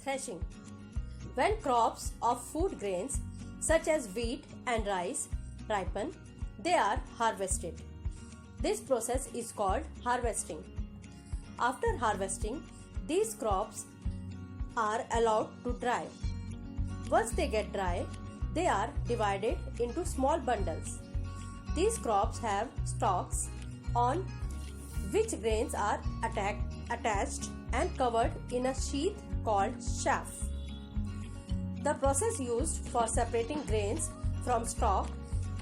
Threshing. When crops of food grains such as wheat and rice ripen, they are harvested. This process is called harvesting. After harvesting, these crops are allowed to dry. Once they get dry, they are divided into small bundles. These crops have stalks on which grains are attached and covered in a sheath called chaff. The process used for separating grains from stalk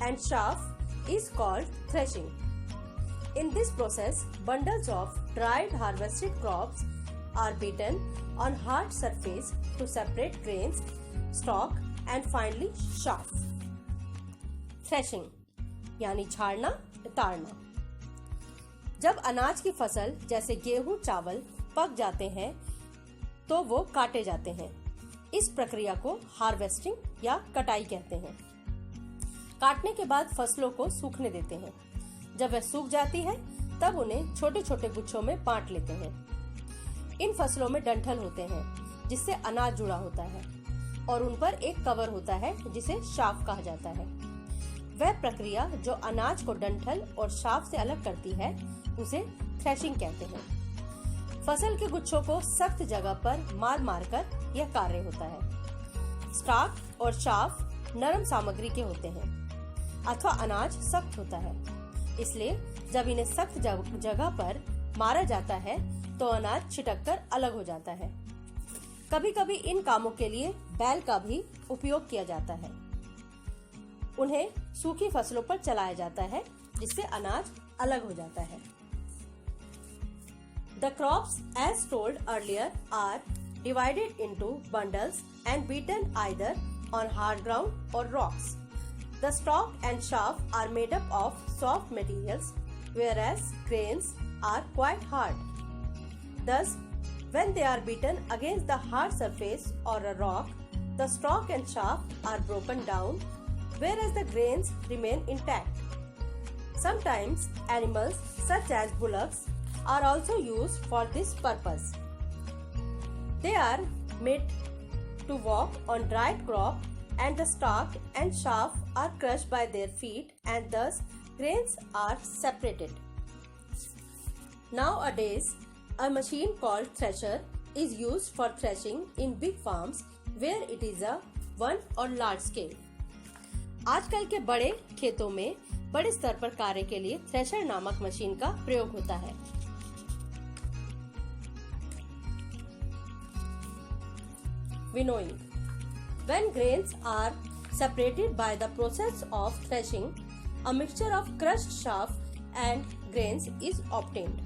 and chaff is called threshing. In this process, bundles of dried harvested crops are beaten on hard surface to separate grains, stalk and finally chaff. Threshing यानी झाड़ना, उतारना। जब अनाज की फसल जैसे गेहूं, चावल पक जाते हैं तो वो काटे जाते हैं। इस प्रक्रिया को हार्वेस्टिंग या कटाई कहते हैं। काटने के बाद फसलों को सूखने देते हैं। जब वह सूख जाती है तब उन्हें छोटे छोटे गुच्छों में बांट लेते हैं। इन फसलों में डंठल होते हैं जिससे अनाज जुड़ा होता है और उन पर एक कवर होता है जिसे शाफ कहा जाता है। वह प्रक्रिया जो अनाज को डंठल और शाफ से अलग करती है उसे थ्रेशिंग कहते हैं। फसल के गुच्छों को सख्त जगह पर मार मार कर यह कार्य होता है। स्टार्क और शाफ नरम सामग्री के होते हैं अथवा अनाज सख्त होता है, इसलिए जब इन्हें सख्त जगह पर मारा जाता है तो अनाज छिटककर अलग हो जाता है। कभी कभी इन कामों के लिए बैल का भी उपयोग किया जाता है। उन्हें सूखी फसलों पर चलाया जाता है जिससे अनाज अलग हो जाता है। The crops, as told earlier, are divided into bundles and beaten either on hard ground or rocks. The stalk and chaff are made up of soft materials, whereas grains are quite hard. Thus, when they are beaten against the hard surface or a rock, the stalk and chaff are broken down, whereas the grains remain intact. Sometimes animals such as bullocks are also used for this purpose. They are made to walk on dried crop and the stalk and chaff are crushed by their feet and thus grains are separated. Nowadays, a machine called thresher is used for threshing in big farms where it is a one or large scale. आजकल के बड़े खेतों में बड़े स्तर पर कार्य के लिए थ्रेशर नामक मशीन का प्रयोग होता है। Winnowing. When grains are separated by the process of threshing, a mixture of crushed chaff and grains is obtained.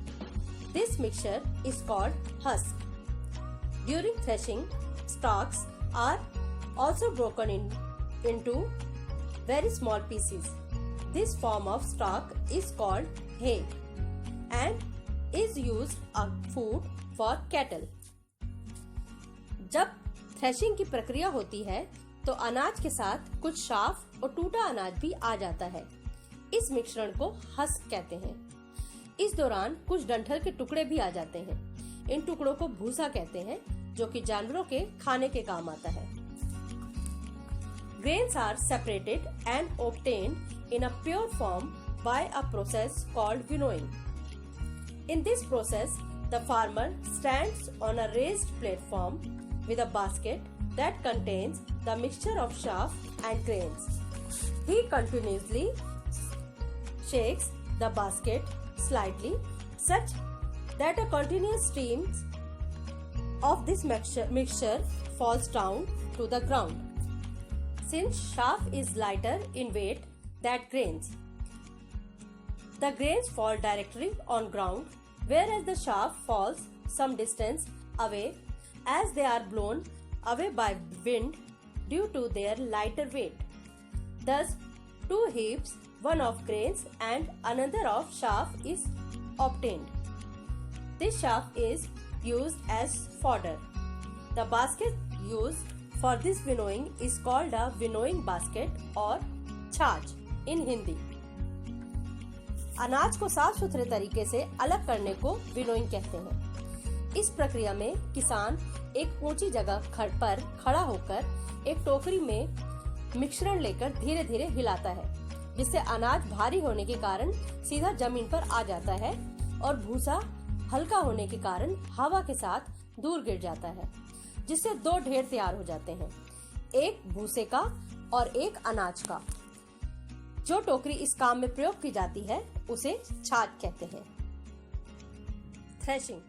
This mixture is called husk. During threshing, stalks are also broken into very small pieces. This form of stalk is called hay and is used as food for cattle. जब threshing की प्रक्रिया होती है तो अनाज के साथ कुछ शाफ और टूटा अनाज भी आ जाता है। इस मिश्रण को हस्क कहते हैं। इस दौरान कुछ डंठल के टुकड़े भी आ जाते हैं। इन टुकड़ों को भूसा कहते हैं जो कि जानवरों के खाने के काम आता है। Grains are separated and obtained in a pure form by a process called winnowing. In this process, the farmer stands on a raised platform with a basket that contains the mixture of chaff and grains. He continuously shakes the basket slightly such that a continuous stream of this mixture falls down to the ground. Since chaff is lighter in weight than grains, the grains fall directly on ground, whereas the chaff falls some distance away as they are blown away by wind due to their lighter weight. Thus, two heaps, one of grains and another of chaff is obtained. This chaff is used as fodder. The basket used for this winnowing is called a winnowing basket or छाछ in Hindi. अनाज को साफ सुथरे तरीके से अलग करने को विनोइंग कहते हैं। इस प्रक्रिया में किसान एक ऊंची जगह पर खड़ा होकर एक टोकरी में मिश्रण लेकर धीरे धीरे हिलाता है, जिससे अनाज भारी होने के कारण सीधा जमीन पर आ जाता है और भूसा हल्का होने के कारण हवा के साथ दूर गिर जाता है, जिससे दो ढेर तैयार हो जाते हैं, एक भूसे का और एक अनाज का। जो टोकरी इस काम में प्रयोग की जाती है उसे छाछ कहते हैं। थ्रेशिंग